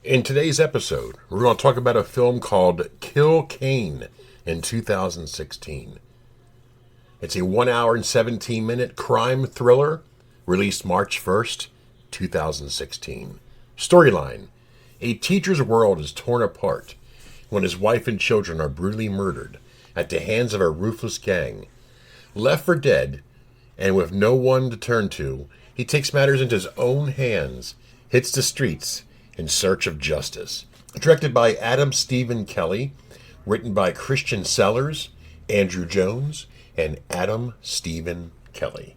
In today's episode, we're going to talk about a film called Kill Kane in 2016. It's a 1 hour and 17-minute crime thriller released March 1st, 2016. Storyline: a teacher's world is torn apart when his wife and children are brutally murdered at the hands of a ruthless gang. Left for dead and with no one to turn to, he takes matters into his own hands, hits the streets in search of justice. Directed by Adam Stephen Kelly, written by Christian Sellers, Andrew Jones, and Adam Stephen Kelly.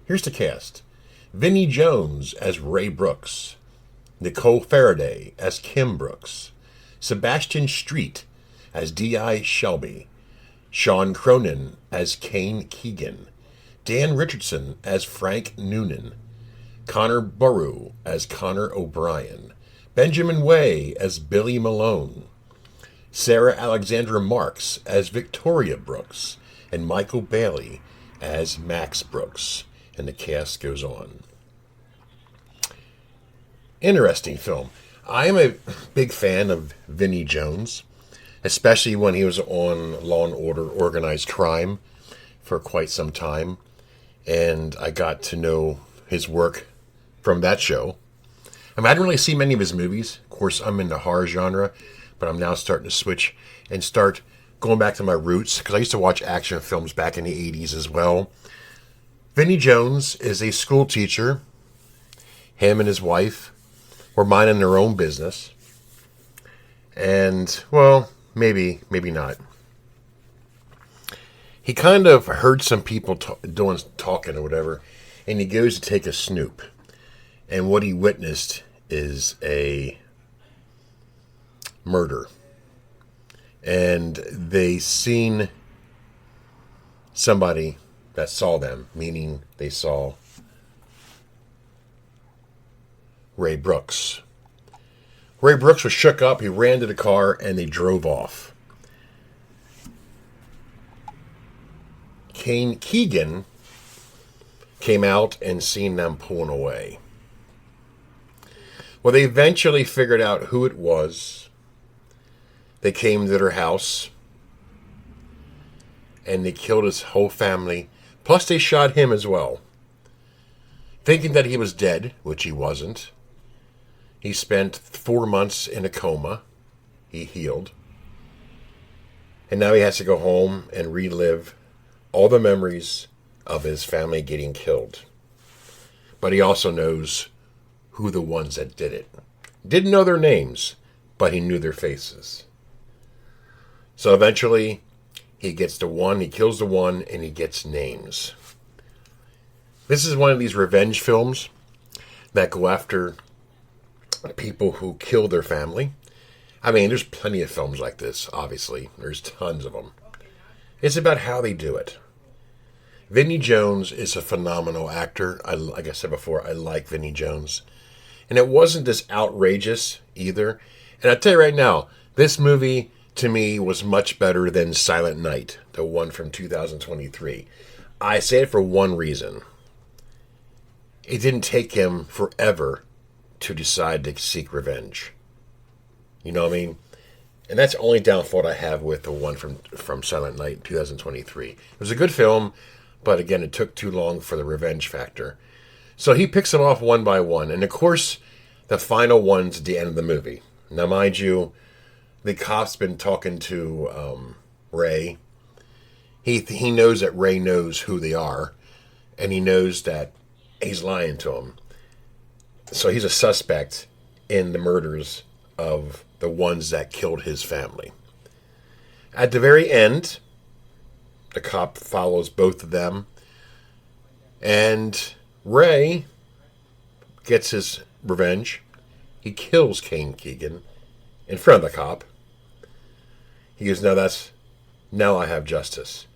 Here's the cast: Vinnie Jones as Ray Brooks, Nicole Faraday as Kim Brooks, Sebastian Street as D.I. Shelby, Sean Cronin as Kane Keegan, Dan Richardson as Frank Noonan, Connor Burrow as Connor O'Brien, Benjamin Way as Billy Malone, Sarah Alexandra Marks as Victoria Brooks, and Michael Bailey as Max Brooks. And the cast goes on. Interesting film. I am a big fan of Vinnie Jones, especially when he was on Law and Order Organized Crime for quite some time. And I got to know his work from that show. I didn't really see many of his movies. Of course, I'm in the horror genre, but I'm now starting to switch and start going back to my roots, because I used to watch action films back in the 80s as well. Vinnie Jones is a school teacher. Him and his wife were minding their own business. And, well, maybe not. He kind of heard some people talking or whatever, and he goes to take a snoop. And what he witnessed is a murder. And they seen somebody that saw them, meaning they saw Ray Brooks. Ray Brooks was shook up, he ran to the car, and they drove off. Kane Keegan came out and seen them pulling away. Well, they eventually figured out who it was. They came to their house, and they killed his whole family. Plus, they shot him as well, thinking that he was dead, which he wasn't. He spent 4 months in a coma. He healed. And now he has to go home and relive all the memories of his family getting killed. But he also knows who the ones that did it. Didn't know their names, but he knew their faces. So eventually, he gets the one, he kills the one, and he gets names. This is one of these revenge films that go after people who kill their family. There's plenty of films like this, obviously. There's tons of them. It's about how they do it. Vinnie Jones is a phenomenal actor. Like I said before, I like Vinnie Jones. And it wasn't this outrageous either. And I'll tell you right now, this movie to me was much better than Silent Night, the one from 2023. I say it for one reason. It didn't take him forever to decide to seek revenge. You know what I mean? And that's the only downfall I have with the one from Silent Night 2023. It was a good film, but again, it took too long for the revenge factor. So he picks them off one by one. And of course, the final one's at the end of the movie. Now, mind you, the cop's been talking to Ray. He knows that Ray knows who they are. And he knows that he's lying to him. So he's a suspect in the murders of the ones that killed his family. At the very end, the cop follows both of them. And Ray gets his revenge. He kills Kane Keegan in front of the cop. He goes, now I have justice.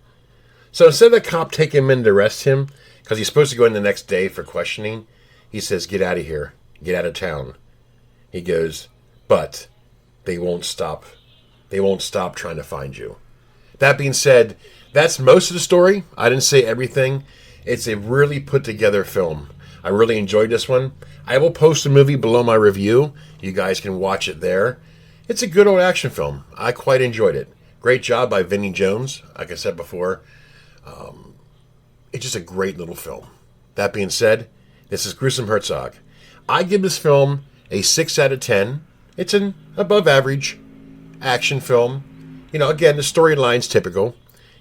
So instead of the cop taking him in to arrest him, because he's supposed to go in the next day for questioning, he says, get out of here. Get out of town. He goes, but they won't stop. They won't stop trying to find you. That being said, that's most of the story. I didn't say everything. It's a really put together film. I really enjoyed this one. I will post the movie below my review. You guys can watch it there. It's a good old action film. I quite enjoyed it. Great job by Vinnie Jones. Like I said before, it's just a great little film. That being said, this is Gruesome Herzog. I give this film a 6 out of 10. It's an above average action film. You know, again, the storyline's typical.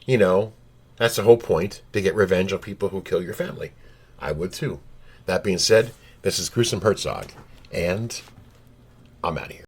You know, that's the whole point, to get revenge on people who kill your family. I would too. That being said, this is Gruesome Herzog, and I'm out of here.